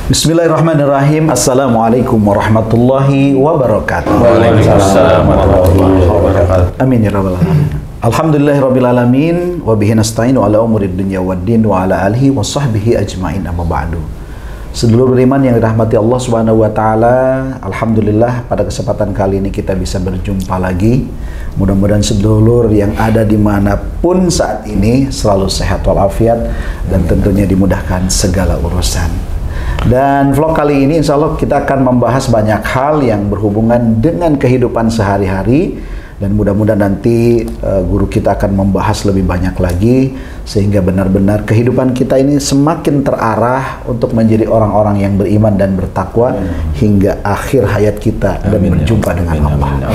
Bismillahirrahmanirrahim. Assalamualaikum warahmatullahi wabarakatuh. Waalaikumsalam warahmatullahi wabarakatuh. Amin ya rabbal alamin. Alhamdulillahirabbil alamin wa bihi nasta'inu ala umurid dunya waddin wa ala alihi wa sahbihi ajmain amma ba'du. Sedulur beriman yang dirahmati Allah Subhanahu wa taala, alhamdulillah pada kesempatan kali ini kita bisa berjumpa lagi. Mudah-mudahan sedulur yang ada dimanapun saat ini selalu sehat walafiat dan tentunya dimudahkan segala urusan. Dan vlog kali ini insya Allah kita akan membahas banyak hal yang berhubungan dengan kehidupan sehari-hari. Dan mudah-mudahan nanti guru kita akan membahas lebih banyak lagi sehingga benar-benar kehidupan kita ini semakin terarah untuk menjadi orang-orang yang beriman dan bertakwa hingga akhir hayat kita dan berjumpa dengan Allah.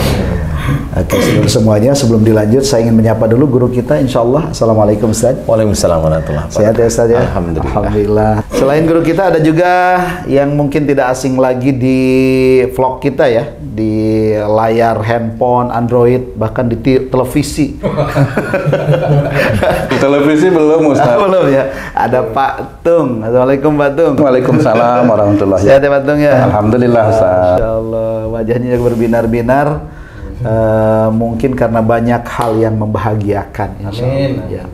Oke, seluruh semuanya sebelum dilanjut saya ingin menyapa dulu guru kita insyaallah. Assalamualaikum Ustaz. Waalaikumsalam warahmatullahi wabarakatuh. Sehat ya Ustaz ya? Alhamdulillah. Selain guru kita ada juga yang mungkin tidak asing lagi di vlog kita ya, di layar handphone, Android, bahkan di televisi. Televisi belum Ustaz. Belum ya. Ada Pak Tung. Assalamualaikum Pak Tung. Waalaikumsalam warahmatullahi wabarakatuh. Sehat ya Pak Tung ya? Alhamdulillah Ustaz. Insyaallah wajahnya berbinar-binar. Mungkin karena banyak hal yang membahagiakan insyaallah. Ya.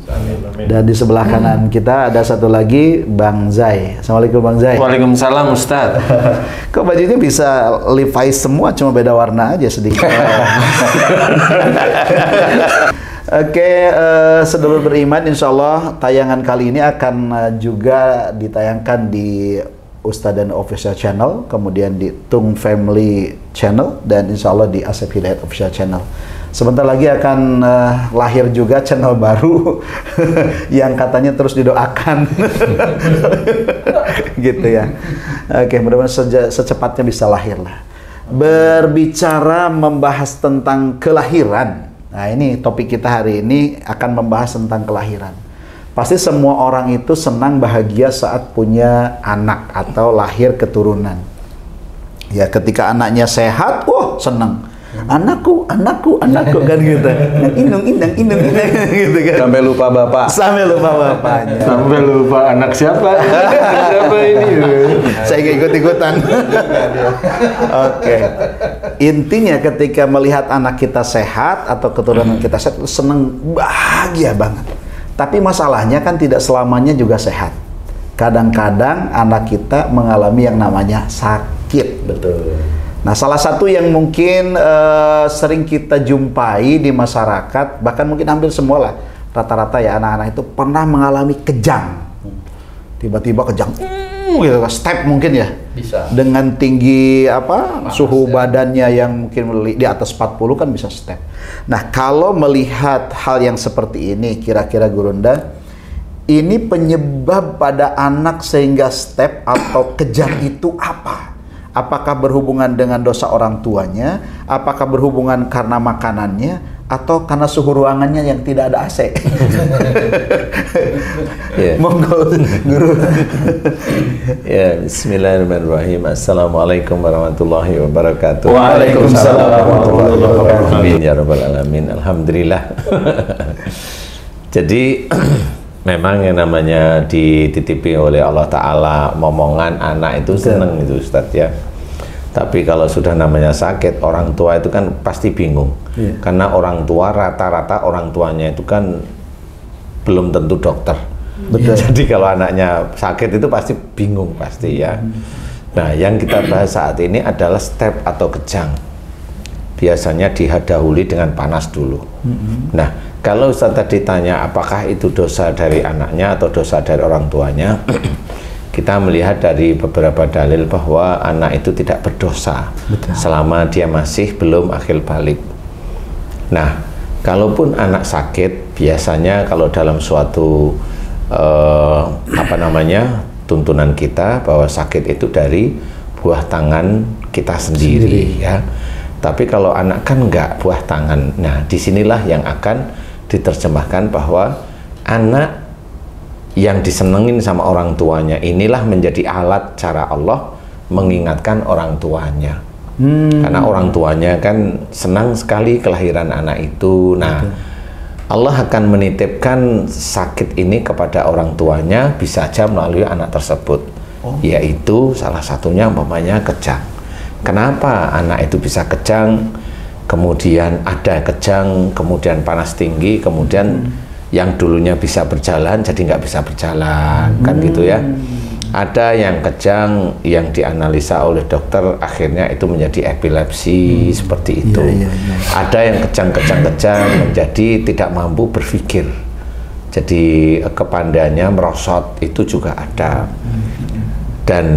Dan di sebelah kanan kita ada satu lagi Bang Zai. Assalamualaikum Bang Zai. Waalaikumsalam Ustaz. Kok bajunya bisa Levi's semua, cuma beda warna aja sedikit. Oke, sedulur beriman, insya Allah tayangan kali ini akan juga ditayangkan di Ustadzan Official Channel, kemudian di Tung Family Channel, dan insya Allah di Asep Hidayat Official Channel. Sebentar lagi akan lahir juga channel baru yang katanya terus didoakan. Gitu ya. Oke, mudah-mudahan secepatnya bisa lahir lah. Berbicara membahas tentang kelahiran. Nah, ini topik kita hari ini akan membahas tentang kelahiran. Pasti semua orang itu senang bahagia saat punya anak atau lahir keturunan. Ya, ketika anaknya sehat, wah senang. Anakku kan gitu. Inung gitu kan. Sampai lupa bapak. Sampai lupa bapaknya. Sampai lupa anak siapa? Siapa ini? Saya gak ikut-ikutan. Oke. Intinya ketika melihat anak kita sehat atau keturunan kita sehat, senang, bahagia banget. Tapi masalahnya kan tidak selamanya juga sehat. Kadang-kadang anak kita mengalami yang namanya sakit. Betul. Nah, salah satu yang mungkin sering kita jumpai di masyarakat, bahkan mungkin hampir semua lah, rata-rata ya anak-anak itu pernah mengalami kejang. Tiba-tiba kejang, gitu, step mungkin ya. Bisa. Dengan tinggi suhu badannya yang mungkin di atas 40 kan bisa step. Nah, kalau melihat hal yang seperti ini, kira-kira Gurunda, ini penyebab pada anak sehingga step atau kejang itu apa? Apakah berhubungan dengan dosa orang tuanya? Apakah berhubungan karena makanannya? Atau karena suhu ruangannya yang tidak ada AC? Monggo, Guru. Ya, bismillahirrahmanirrahim. Assalamualaikum warahmatullahi wabarakatuh. Waalaikumsalam warahmatullahi wabarakatuh. Amin ya rabbal alamin. Alhamdulillah. Jadi memang yang namanya dititipi oleh Allah Ta'ala momongan anak itu seneng itu Ustadz ya. Tapi kalau sudah namanya sakit, orang tua itu kan pasti bingung. Karena orang tua rata-rata orang tuanya itu kan belum tentu dokter. Betul. Jadi kalau anaknya sakit itu pasti bingung pasti ya. Nah, yang kita bahas saat ini adalah step atau kejang. Biasanya didahului dengan panas dulu. Nah, kalau Ustaz tadi tanya apakah itu dosa dari anaknya atau dosa dari orang tuanya, kita melihat dari beberapa dalil bahwa anak itu tidak berdosa. Betul. Selama dia masih belum akil balik. Nah, kalaupun anak sakit, biasanya kalau dalam suatu tuntunan kita bahwa sakit itu dari buah tangan kita sendiri. Ya. Tapi kalau anak kan enggak buah tangan. Nah, disinilah yang akan diterjemahkan bahwa anak yang disenengin sama orang tuanya inilah menjadi alat cara Allah mengingatkan orang tuanya. Karena orang tuanya kan senang sekali kelahiran anak itu. Nah, Allah akan menitipkan sakit ini kepada orang tuanya bisa saja melalui anak tersebut. Yaitu salah satunya umpamanya kejang. Kenapa anak itu bisa kejang? Kemudian ada kejang, kemudian panas tinggi, kemudian yang dulunya bisa berjalan jadi nggak bisa berjalan, kan gitu ya. Ada yang kejang yang dianalisa oleh dokter akhirnya itu menjadi epilepsi seperti itu. Ada yang kejang menjadi tidak mampu berpikir, jadi kepandaiannya merosot, itu juga ada. Dan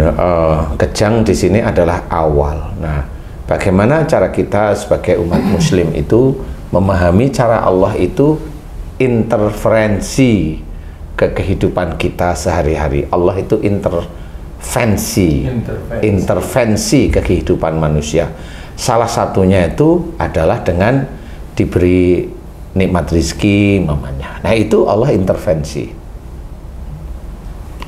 kejang di sini adalah awal. Nah, bagaimana cara kita sebagai umat muslim itu memahami cara Allah itu interferensi ke kehidupan kita sehari-hari. Allah itu intervensi ke kehidupan manusia. Salah satunya itu adalah dengan diberi nikmat rizki mamanya. Nah, itu Allah intervensi.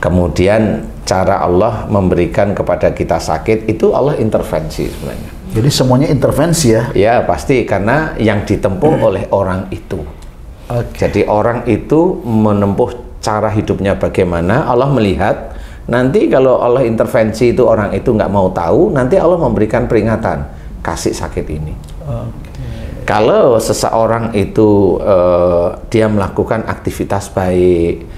Kemudian cara Allah memberikan kepada kita sakit itu Allah intervensi sebenarnya. Jadi semuanya intervensi ya? Ya pasti, karena yang ditempuh oleh orang itu. Jadi orang itu menempuh cara hidupnya bagaimana, Allah melihat nanti kalau Allah intervensi itu orang itu nggak mau tahu, nanti Allah memberikan peringatan, kasih sakit ini. Kalau seseorang itu dia melakukan aktivitas baik,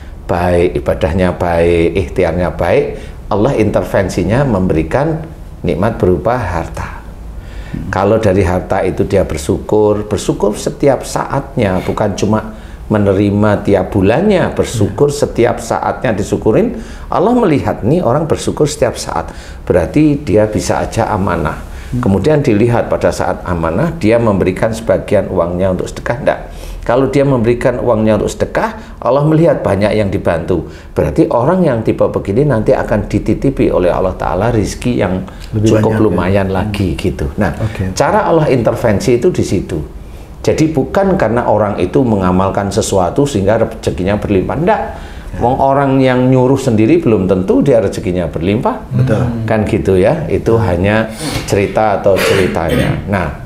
ibadahnya baik, ikhtiarnya baik, Allah intervensinya memberikan nikmat berupa harta. Kalau dari harta itu dia bersyukur setiap saatnya, bukan cuma menerima tiap bulannya, bersyukur setiap saatnya disyukurin. Allah melihat nih orang bersyukur setiap saat, berarti dia bisa aja amanah. Kemudian dilihat pada saat amanah dia memberikan sebagian uangnya untuk sedekah, enggak. Kalau dia memberikan uangnya untuk sedekah, Allah melihat banyak yang dibantu. Berarti orang yang tipe begini nanti akan dititipi oleh Allah Ta'ala rizki yang lebih cukup banyak, lumayan lagi gitu. Nah, cara Allah intervensi itu di situ. Jadi bukan karena orang itu mengamalkan sesuatu sehingga rezekinya berlimpah. Enggak. Wong orang yang nyuruh sendiri belum tentu dia rezekinya berlimpah. Betul. Kan gitu ya. Itu hanya cerita atau ceritanya. Nah,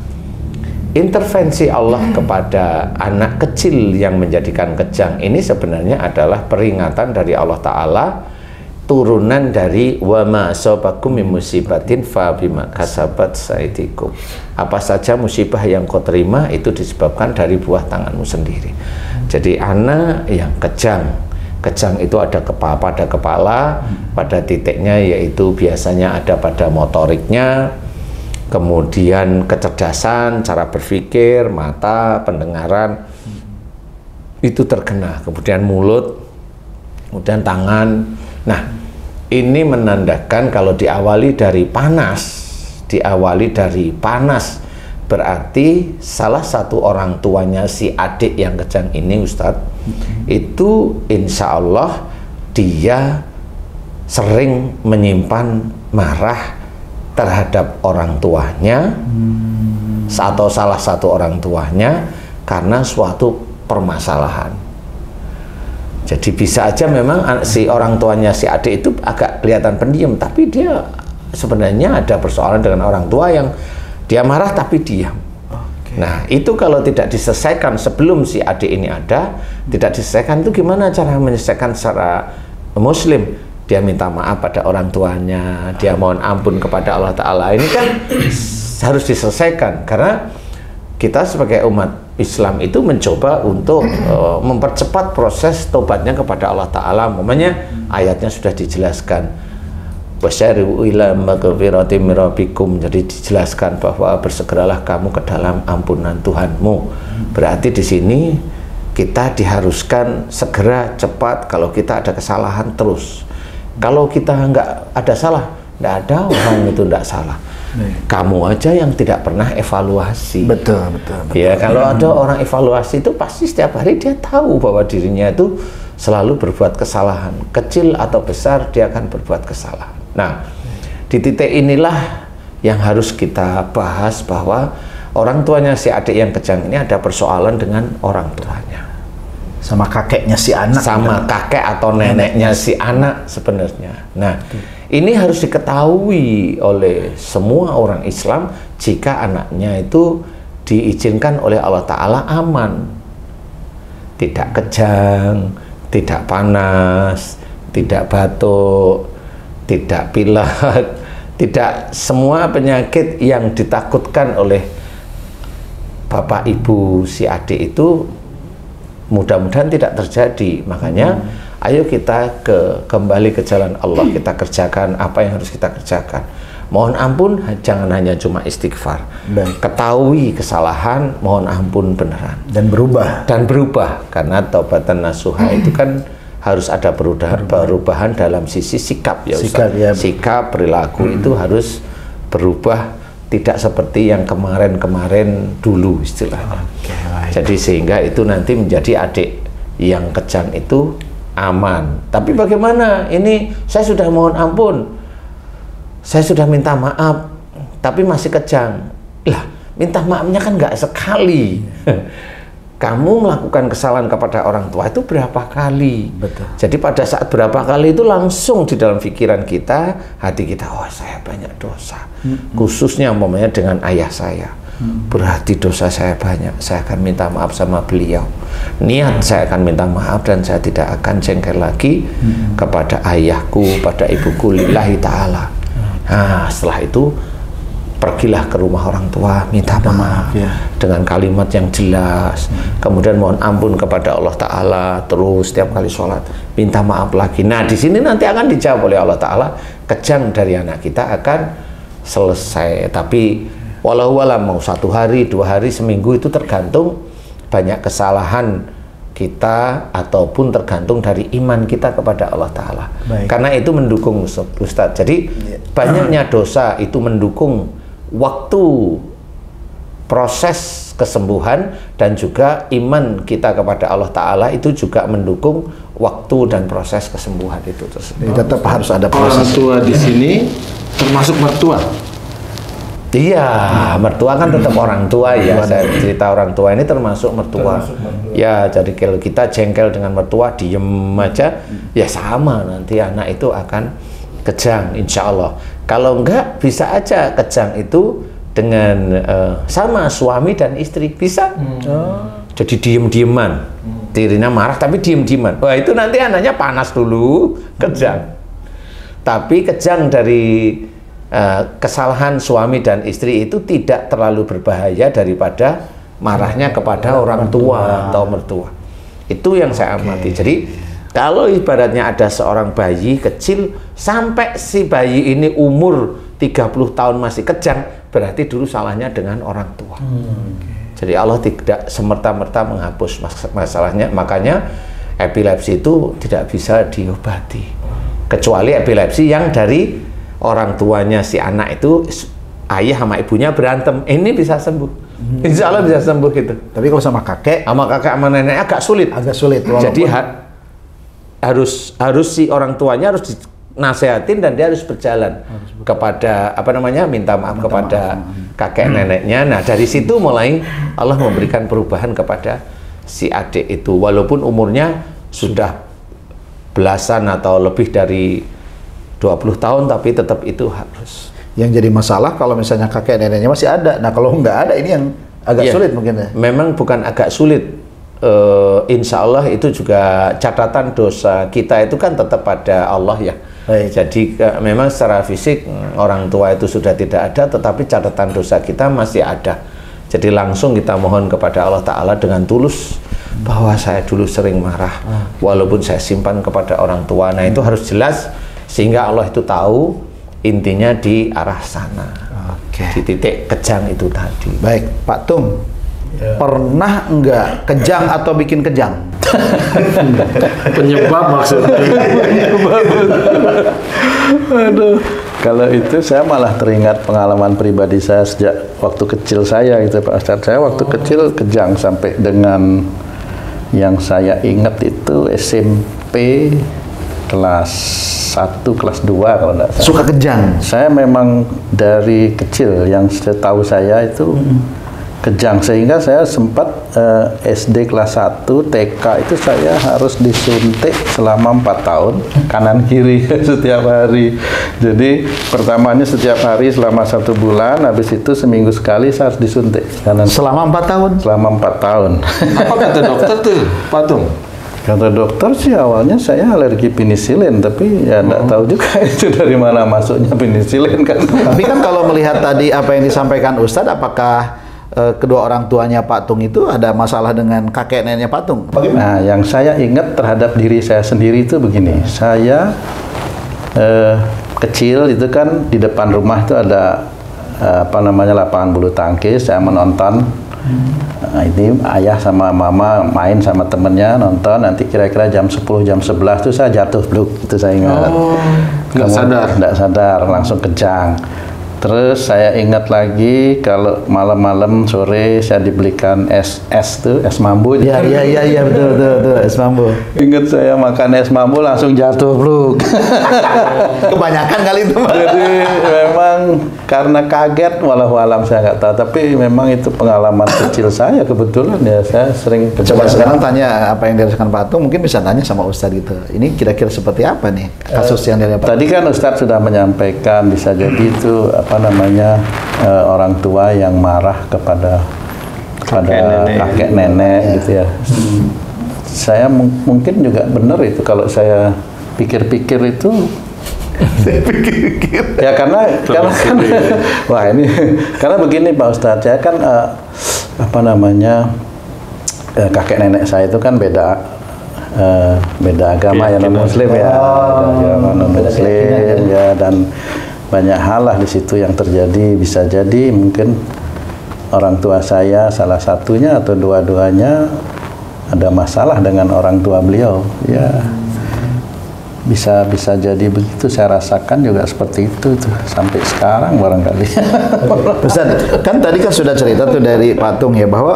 intervensi Allah kepada anak kecil yang menjadikan kejang ini sebenarnya adalah peringatan dari Allah Ta'ala, turunan dari wa ma asabakum min musibatin fa bima kasabat saydikum. Apa saja musibah yang kau terima itu disebabkan dari buah tanganmu sendiri. Jadi anak yang kejang itu ada pada kepala, pada titiknya yaitu biasanya ada pada motoriknya, kemudian kecerdasan, cara berpikir, mata, pendengaran itu terkena, kemudian mulut, kemudian tangan. Nah, ini menandakan kalau diawali dari panas, berarti salah satu orang tuanya si adik yang kejang ini, Ustadz, itu insya Allah dia sering menyimpan marah terhadap orang tuanya atau salah satu orang tuanya karena suatu permasalahan. Jadi bisa aja memang si orang tuanya si adik itu agak kelihatan pendiam, tapi dia sebenarnya ada persoalan dengan orang tua yang dia marah tapi diam. Nah, itu kalau tidak diselesaikan sebelum si adik ini ada, tidak diselesaikan itu gimana cara menyelesaikan secara muslim? Dia minta maaf pada orang tuanya, dia mohon ampun kepada Allah Ta'ala. Ini kan harus diselesaikan, karena kita sebagai umat Islam itu mencoba untuk mempercepat proses tobatnya kepada Allah Ta'ala. Umpamanya ayatnya sudah dijelaskan, wasyari'u ila maghfiratin min rabbikum, jadi dijelaskan bahwa bersegeralah kamu ke dalam ampunan Tuhanmu. Berarti di sini kita diharuskan segera, cepat. Kalau kita ada kesalahan terus. Kalau kita nggak ada salah, nggak ada orang itu nggak salah. Kamu aja yang tidak pernah evaluasi. Betul. Ya, kalau ada orang evaluasi itu pasti setiap hari dia tahu bahwa dirinya itu selalu berbuat kesalahan. Kecil atau besar dia akan berbuat kesalahan. Nah, di titik inilah yang harus kita bahas, bahwa orang tuanya si adik yang kejang ini ada persoalan dengan orang tuanya. Sama kakeknya si anak, sama kakek atau neneknya si anak sebenarnya. Nah, ini harus diketahui oleh semua orang Islam jika anaknya itu diizinkan oleh Allah Ta'ala aman, tidak kejang, tidak panas, tidak batuk, tidak pilek, tidak semua penyakit yang ditakutkan oleh bapak ibu si adik itu mudah-mudahan tidak terjadi. Makanya ayo kita kembali ke jalan Allah, kita kerjakan apa yang harus kita kerjakan. Mohon ampun, jangan hanya cuma istighfar. Ketahui kesalahan, mohon ampun beneran. Dan berubah. Karena taubatan nasuha itu kan harus ada perubahan dalam sisi sikap ya Ustaz. Sikap, perilaku itu harus berubah, tidak seperti yang kemarin-kemarin dulu istilahnya. Jadi sehingga itu nanti menjadi adik yang kejang itu aman. Tapi bagaimana? Ini saya sudah mohon ampun, saya sudah minta maaf, tapi masih kejang. Lah, minta maafnya kan nggak sekali. Kamu melakukan kesalahan kepada orang tua itu berapa kali? Betul. Jadi pada saat berapa kali itu langsung di dalam pikiran kita, hati kita, oh saya banyak dosa. Khususnya umpamanya dengan ayah saya. Berarti dosa saya banyak, saya akan minta maaf sama beliau. Niat saya akan minta maaf dan saya tidak akan jengkel lagi kepada ayahku, pada ibuku, lillahi ta'ala. Nah, setelah itu pergilah ke rumah orang tua, minta maaf dengan kalimat yang jelas. Kemudian mohon ampun kepada Allah Ta'ala. Terus setiap kali sholat minta maaf lagi. Nah, di sini nanti akan dijawab oleh Allah Ta'ala. Kejang dari anak kita akan selesai. Tapi walau mau 1 hari, 2 hari, seminggu itu tergantung banyak kesalahan kita ataupun tergantung dari iman kita kepada Allah Ta'ala. Karena itu mendukung Ustadz. Jadi banyaknya dosa itu mendukung waktu proses kesembuhan, dan juga iman kita kepada Allah Ta'ala itu juga mendukung waktu dan proses kesembuhan itu tersebut. Tetap harus ada proses. Orang tua di sini termasuk mertua. Iya, mertua kan tetap orang tua ya. Saya cerita orang tua ini termasuk mertua. Ya, jadi kalau kita jengkel dengan mertua, diem aja, ya sama nanti anak itu akan kejang, insya Allah. Kalau enggak, bisa aja kejang itu dengan sama suami dan istri, bisa. Jadi diem-dieman, tirinya marah tapi diem-dieman. Wah, itu nanti anaknya panas dulu, kejang. Tapi kejang dari kesalahan suami dan istri itu tidak terlalu berbahaya daripada marahnya kepada orang tua atau mertua. Itu yang saya amati. Jadi kalau ibaratnya ada seorang bayi kecil sampai si bayi ini umur 30 tahun masih kejang, berarti dulu salahnya dengan orang tua. Jadi Allah tidak semerta-merta menghapus masalahnya. Makanya epilepsi itu tidak bisa diobati, kecuali epilepsi yang dari orang tuanya si anak itu, ayah sama ibunya berantem, ini bisa sembuh. Insya Allah bisa sembuh gitu. Tapi kalau sama kakek sama nenek agak sulit. Jadi harus si orang tuanya harus dinasehatin dan dia harus berjalan kepada minta maaf kepada kakek neneknya. Nah, dari situ mulai Allah memberikan perubahan kepada si adik itu, walaupun umurnya sudah belasan atau lebih dari 20 tahun, tapi tetap itu harus. Yang jadi masalah kalau misalnya kakek neneknya masih ada. Nah, kalau nggak ada, ini yang agak sulit mungkin ya. Memang bukan agak sulit. Insya Allah itu juga catatan dosa kita itu kan tetap pada Allah ya. Jadi memang secara fisik orang tua itu sudah tidak ada, tetapi catatan dosa kita masih ada. Jadi langsung kita mohon kepada Allah Ta'ala dengan tulus bahwa saya dulu sering marah, walaupun saya simpan kepada orang tua. Nah, itu harus jelas sehingga Allah itu tahu intinya di arah sana. Di titik kejang itu tadi. Baik, Pak Tung, pernah enggak kejang atau bikin kejang? Penyebab maksudnya. Aduh, kalau itu saya malah teringat pengalaman pribadi saya sejak waktu kecil saya gitu Pak Ustadz. Saya waktu kecil kejang sampai dengan yang saya ingat itu SMP kelas 1, kelas 2 kalau enggak salah. Suka kejang? Saya memang dari kecil, yang setahu saya itu kejang, sehingga saya sempat SD kelas 1, TK itu saya harus disuntik selama 4 tahun kanan kiri setiap hari. Jadi pertamanya setiap hari selama 1 bulan, habis itu seminggu sekali saya harus disuntik kanan. Selama 4 tahun? Selama 4 tahun. Apa kata dokter tuh, Pak Tung? Kata dokter sih awalnya saya alergi penisilin, tapi ya nggak tahu juga itu dari mana masuknya penisilin kan. Tapi kan kalau melihat tadi apa yang disampaikan Ustadz, apakah kedua orang tuanya Pak Tung itu ada masalah dengan kakek neneknya Pak Tung? Nah, yang saya ingat terhadap diri saya sendiri itu begini, saya kecil itu kan di depan rumah itu ada apa namanya lapangan bulu tangkis, saya menonton. Nah, ini ayah sama mama main sama temennya nonton, nanti kira-kira jam 10 jam 11 tuh saya jatuh bluk, itu saya ingat. Nggak sadar langsung kejang. Terus saya ingat lagi kalau malam-malam sore saya dibelikan es mambu. Iya betul es mambu. Ingat saya makan es mambu langsung jatuh bluk. Kebanyakan kali itu, Pak. Jadi memang karena kaget, walau alam saya nggak tahu, tapi memang itu pengalaman kecil saya kebetulan ya, saya sering Coba sekarang tanya apa yang dirasakan Pak Tung, mungkin bisa tanya sama Ustadz gitu. Ini kira-kira seperti apa nih kasus yang dia dapat? Tadi kan Ustadz sudah menyampaikan bisa jadi itu apa namanya orang tua yang marah kepada kakek nenek gitu ya. Saya mungkin juga benar itu kalau saya pikir-pikir itu. Ya karena kan, wah ini karena begini Pak Ustadz, saya kan apa namanya kakek nenek saya itu kan beda agama ya, non Muslim ya, non Muslim ya, dan banyak hal lah di situ yang terjadi. Bisa jadi mungkin orang tua saya salah satunya atau dua-duanya ada masalah dengan orang tua beliau ya. Bisa jadi begitu, saya rasakan juga seperti itu tuh sampai sekarang barangkali. Ustaz, kan tadi kan sudah cerita tuh dari Pak Tung ya bahwa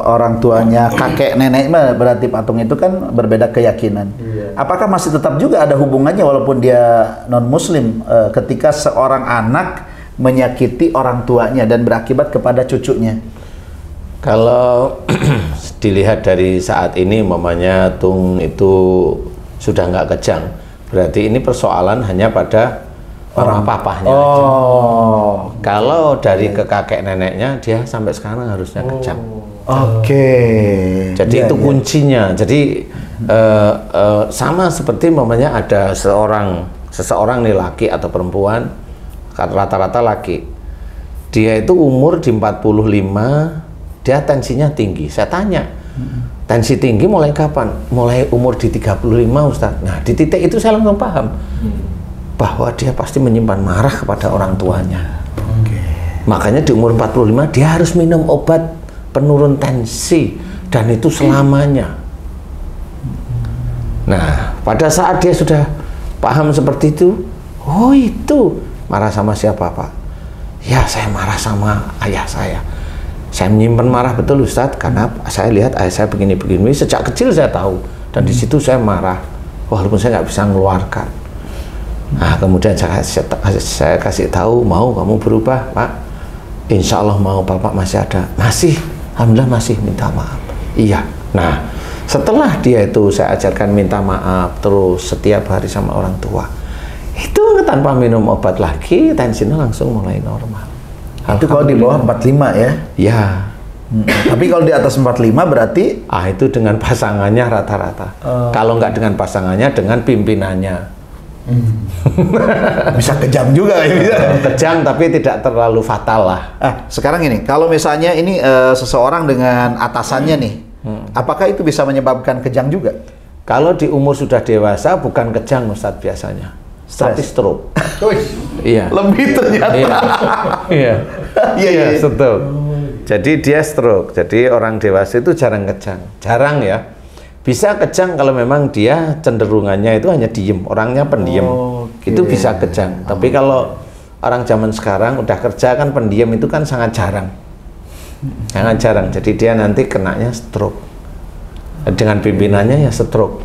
orang tuanya kakek nenek berarti Pak Tung itu kan berbeda keyakinan. Apakah masih tetap juga ada hubungannya walaupun dia non Muslim ketika seorang anak menyakiti orang tuanya dan berakibat kepada cucunya? Kalau dilihat dari saat ini, mamanya Tung itu sudah nggak kejang. Berarti ini persoalan hanya pada orang papahnya aja. Kalau dari ke kakek neneknya, dia sampai sekarang harusnya kejang. Oke. Jadi itu kuncinya. Jadi sama seperti mamanya ada seseorang nih, laki atau perempuan, rata-rata laki. Dia itu umur di 45, dia tensinya tinggi. Saya tanya, tensi tinggi mulai kapan? Mulai umur di 35 Ustaz. Nah di titik itu saya langsung paham bahwa dia pasti menyimpan marah kepada orang tuanya. Makanya di umur 45 dia harus minum obat penurun tensi, dan itu selamanya. Nah pada saat dia sudah paham seperti itu, oh itu marah sama siapa Pak? Ya saya marah sama ayah saya. Saya menyimpan marah betul Ustadz, karena saya lihat ayah saya begini-begini, sejak kecil saya tahu, dan di situ saya marah, walaupun saya nggak bisa mengeluarkan. Nah kemudian saya kasih tahu, mau kamu berubah Pak? Insya Allah mau, Bapak masih ada, masih, alhamdulillah masih, minta maaf. Iya. Nah setelah dia itu saya ajarkan minta maaf terus setiap hari sama orang tua, itu tanpa minum obat lagi, tensinya langsung mulai normal. Itu kalau di bawah 45 ya? Ya. Tapi kalau di atas 45 berarti? Itu dengan pasangannya rata-rata. Kalau nggak dengan pasangannya, dengan pimpinannya. Bisa kejam juga ya? Kejam tapi tidak terlalu fatal lah. Sekarang ini, kalau misalnya ini seseorang dengan atasannya nih, apakah itu bisa menyebabkan kejang juga? Kalau di umur sudah dewasa, bukan kejang Ustadz biasanya. Tapi stroke. Iya. Lebih ternyata. Iya, stroke. Jadi dia stroke. Jadi orang dewasa itu jarang kejang. Jarang ya. Bisa kejang kalau memang dia cenderungannya itu hanya diem, orangnya pendiam. Itu bisa kejang. Tapi kalau orang zaman sekarang udah kerja kan pendiam itu kan sangat jarang. Sangat jarang. Jadi dia nanti kenanya stroke. Dengan pimpinannya ya stroke.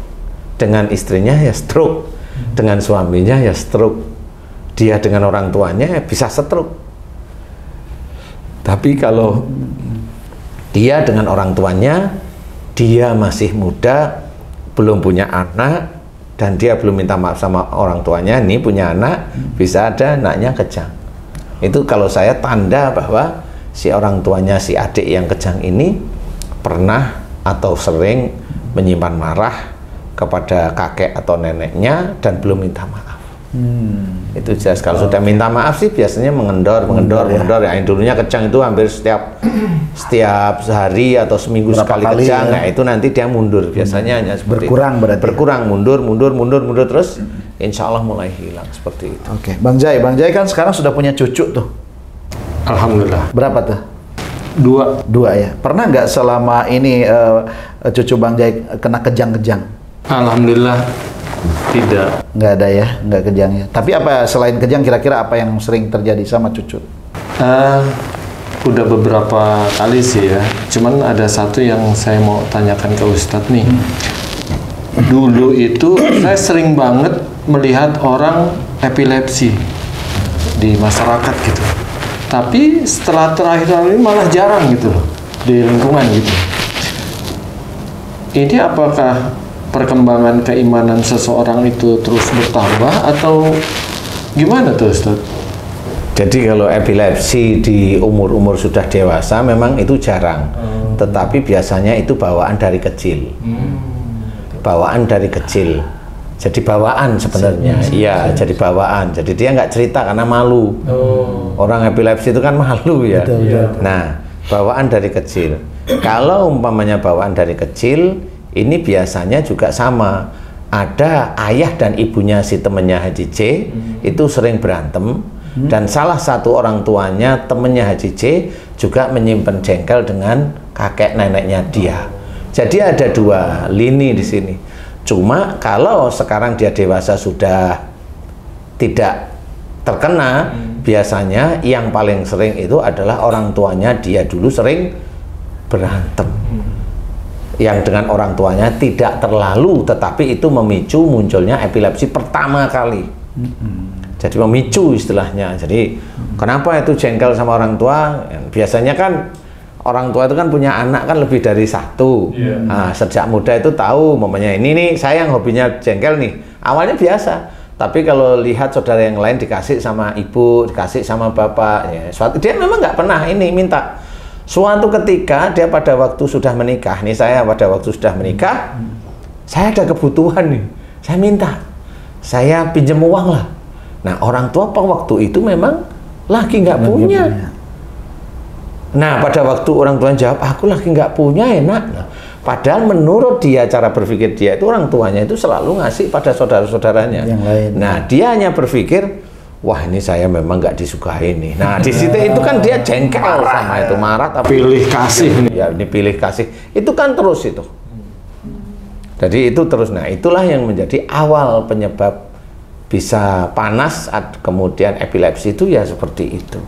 Dengan istrinya ya stroke. Dengan suaminya ya stroke, dia dengan orang tuanya ya bisa stroke. Tapi kalau dia dengan orang tuanya, dia masih muda, belum punya anak, dan dia belum minta maaf sama orang tuanya, ini punya anak, bisa ada anaknya kejang. Itu kalau saya tanda bahwa si orang tuanya si adik yang kejang ini pernah atau sering menyimpan marah kepada kakek atau neneknya dan belum minta maaf. Itu jelas. Kalau sudah minta maaf sih biasanya mengendor. Ya. Yang dulunya kejang itu hampir setiap hari atau seminggu berapa sekali kali kejang. ya? Nah, itu nanti dia mundur. Biasanya hanya seperti Berkurang itu. berarti. Berkurang, mundur terus. Insya Allah mulai hilang seperti itu. Oke, Bang Jai kan sekarang sudah punya cucu tuh. Alhamdulillah. Berapa tuh? 2. 2 ya. Pernah nggak selama ini cucu Bang Jai kena kejang-kejang? Alhamdulillah tidak. Nggak ada ya, nggak kejangnya. Tapi apa selain kejang kira-kira apa yang sering terjadi sama cucu? Udah beberapa kali sih ya. Cuman ada satu yang saya mau tanyakan ke Ustadz nih. Dulu itu saya sering banget melihat orang epilepsi di masyarakat gitu. Tapi setelah terakhir ini malah jarang gitu loh di lingkungan gitu. Ini apakah perkembangan keimanan seseorang itu terus bertambah atau gimana tuh Ustaz? Jadi kalau epilepsi di umur-umur sudah dewasa memang itu jarang. Tetapi biasanya itu bawaan dari kecil. Bawaan dari kecil. Jadi bawaan sebenarnya. Iya, jadi bawaan. Jadi dia nggak cerita karena malu. Orang epilepsi itu kan malu ya. Betul. Nah, bawaan dari kecil. Kalau umpamanya bawaan dari kecil, ini biasanya juga sama. Ada ayah dan ibunya si temennya Haji C itu sering berantem. Dan salah satu orang tuanya temennya Haji C juga menyimpan jengkel dengan kakek neneknya dia. Jadi ada 2 lini di sini. Cuma kalau sekarang dia dewasa sudah tidak terkena, biasanya yang paling sering itu adalah orang tuanya dia dulu sering berantem. Yang dengan orang tuanya tidak terlalu, tetapi itu memicu munculnya epilepsi pertama kali. Jadi memicu istilahnya. Jadi kenapa itu jengkel sama orang tua? Biasanya kan orang tua itu kan punya anak kan lebih dari 1. Nah, sejak muda itu tahu mamanya ini nih saya yang hobinya jengkel nih. Awalnya biasa, tapi kalau lihat saudara yang lain dikasih sama ibu, dikasih sama bapak, ya, dia memang nggak pernah ini minta. Suatu ketika dia pada waktu sudah menikah, nih saya pada waktu sudah menikah, saya ada kebutuhan nih, saya minta, saya pinjam uang lah. Nah orang tua pada waktu itu memang lagi nggak punya. Nah pada waktu orang tua jawab, aku lagi nggak punya enak. Nah, padahal menurut dia cara berpikir dia itu orang tuanya itu selalu ngasih pada saudara-saudaranya. Yang lain. Nah dia hanya berpikir, wah ini saya memang nggak disukai nih. Nah di situ itu kan dia jengkel sama itu, marah tapi Pilih kasih nih. ya ini pilih kasih itu kan terus itu. Jadi itu terus. Nah itulah yang menjadi awal penyebab bisa panas kemudian epilepsi itu ya seperti itu.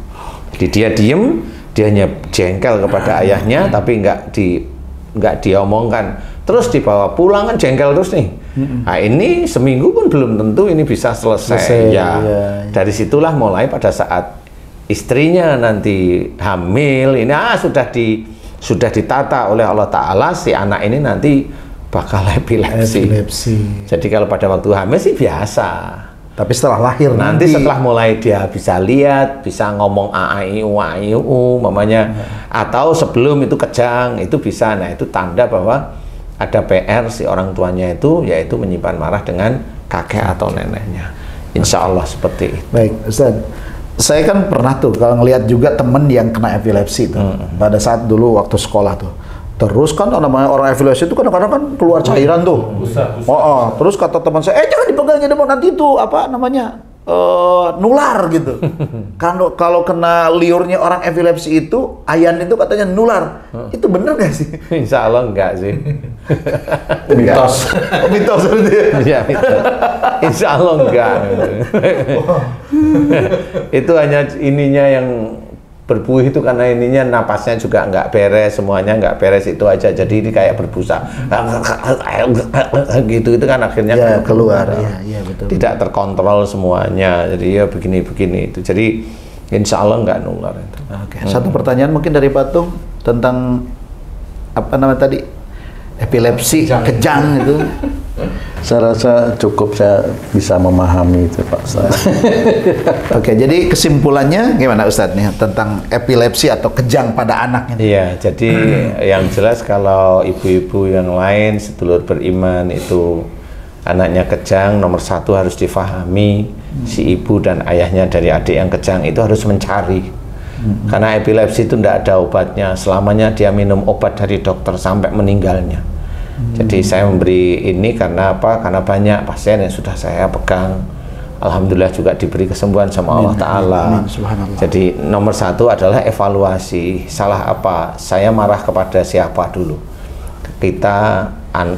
Jadi dia diem, dia hanya jengkel kepada ayahnya tapi nggak diomongkan. Terus dibawa pulang kan jengkel terus nih. Nah ini seminggu pun belum tentu ini bisa selesai. Ya, dari situlah mulai pada saat istrinya nanti hamil ini sudah ditata oleh Allah Ta'ala si anak ini nanti bakal epilepsi. Jadi kalau pada waktu hamil sih biasa. Tapi setelah lahir nanti setelah mulai dia bisa lihat, bisa ngomong a i u mamanya, atau sebelum itu kejang itu bisa. Nah itu tanda bahwa ada PR si orang tuanya itu, yaitu menyimpan marah dengan kakek atau neneknya. Insya Allah seperti itu. Baik, Ustaz. Saya kan pernah tuh kalau ngelihat juga temen yang kena epilepsi tuh. Pada saat dulu waktu sekolah tuh. Terus kan namanya orang epilepsi itu kadang-kadang kan keluar cairan tuh. Terus kata teman saya, jangan dipegangnya demo nanti itu apa namanya nular gitu. Kalau kena liurnya orang epilepsi itu, ayan itu katanya nular. Itu bener gak sih? Insya Allah enggak sih. Mitos. Mitos seperti itu. Ya, insya Allah enggak. Itu hanya ininya yang berbuih itu karena ininya napasnya juga nggak beres, semuanya nggak beres itu aja. Jadi ini kayak berbusa gitu, itu kan akhirnya ya, keluar. Ya, betul. Tidak terkontrol semuanya. Jadi ya begini-begini itu. Jadi insya Allah nggak nular itu. Oke. Satu pertanyaan mungkin dari Patung tentang apa namanya tadi epilepsi kejang itu. Saya rasa cukup saya bisa memahami itu Pak Ustaz. Oke, jadi kesimpulannya gimana Ustadz nih tentang epilepsi atau kejang pada anak ini? Iya, jadi yang jelas kalau ibu-ibu yang lain sedulur beriman itu anaknya kejang, nomor satu harus difahami si ibu dan ayahnya dari adik yang kejang itu harus mencari. Karena epilepsi itu tidak ada obatnya, selamanya dia minum obat dari dokter sampai meninggalnya. Jadi saya memberi ini karena apa? Karena banyak pasien yang sudah saya pegang, alhamdulillah juga diberi kesembuhan sama Allah Ta'ala. Jadi nomor satu adalah evaluasi. Salah apa? Saya marah kepada siapa dulu? Kita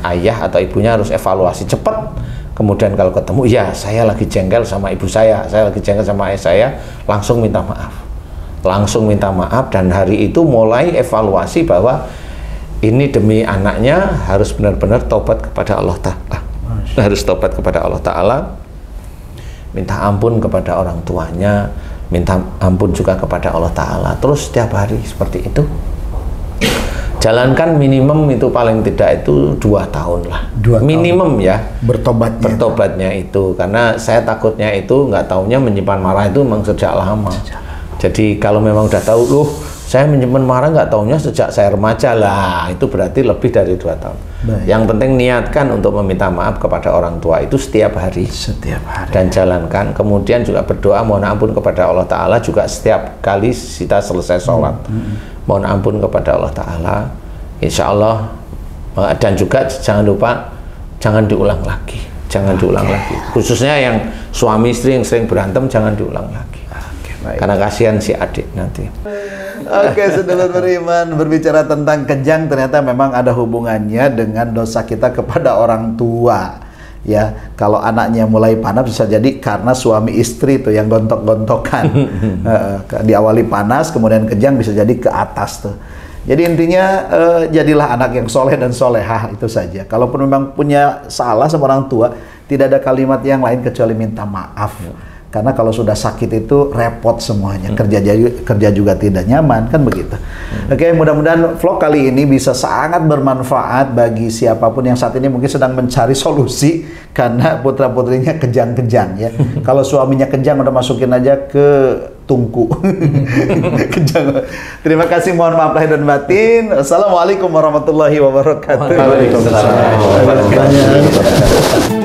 ayah atau ibunya harus evaluasi cepat. Kemudian kalau ketemu, ya saya lagi jengkel sama ibu saya lagi jengkel sama ayah saya, langsung minta maaf. Langsung minta maaf, dan hari itu mulai evaluasi bahwa ini demi anaknya harus benar-benar tobat kepada Allah Ta'ala. Harus tobat kepada Allah Ta'ala, minta ampun kepada orang tuanya, minta ampun juga kepada Allah Ta'ala. Terus setiap hari seperti itu. Jalankan minimum itu paling tidak itu 2 tahun lah. 2 minimum tahun. Ya. Bertobatnya itu. Karena saya takutnya itu nggak taunya menyimpan marah itu memang sejak lama. Jadi kalau memang udah tahu, loh saya menyimpan marah nggak taunya sejak saya remaja lah, itu berarti lebih dari 2 tahun. Baik. Yang penting niatkan untuk meminta maaf kepada orang tua itu setiap hari. Dan jalankan, kemudian juga berdoa mohon ampun kepada Allah Ta'ala juga setiap kali kita selesai sholat. Mohon ampun kepada Allah Ta'ala, insya Allah. Dan juga jangan lupa, jangan diulang lagi. Jangan diulang lagi. Khususnya yang suami istri yang sering berantem, jangan diulang lagi. Karena kasihan si adik nanti. Oke, sedulur beriman, berbicara tentang kejang ternyata memang ada hubungannya dengan dosa kita kepada orang tua. Ya, kalau anaknya mulai panas bisa jadi karena suami istri tuh yang gontok-gontokan. Diawali panas, kemudian kejang bisa jadi ke atas tuh. Jadi intinya jadilah anak yang soleh dan solehah, itu saja. Kalaupun memang punya salah sama orang tua, tidak ada kalimat yang lain kecuali minta maaf. Karena kalau sudah sakit itu repot semuanya, kerja juga tidak nyaman, kan begitu. Oke, mudah-mudahan vlog kali ini bisa sangat bermanfaat bagi siapapun yang saat ini mungkin sedang mencari solusi karena putra-putrinya kejang-kejang ya. Kalau suaminya kejang udah masukin aja ke tungku. Kejang. Terima kasih, mohon maaf lahir dan batin. Assalamualaikum warahmatullahi wabarakatuh. Waalaikumsalam warahmatullahi wabarakatuh.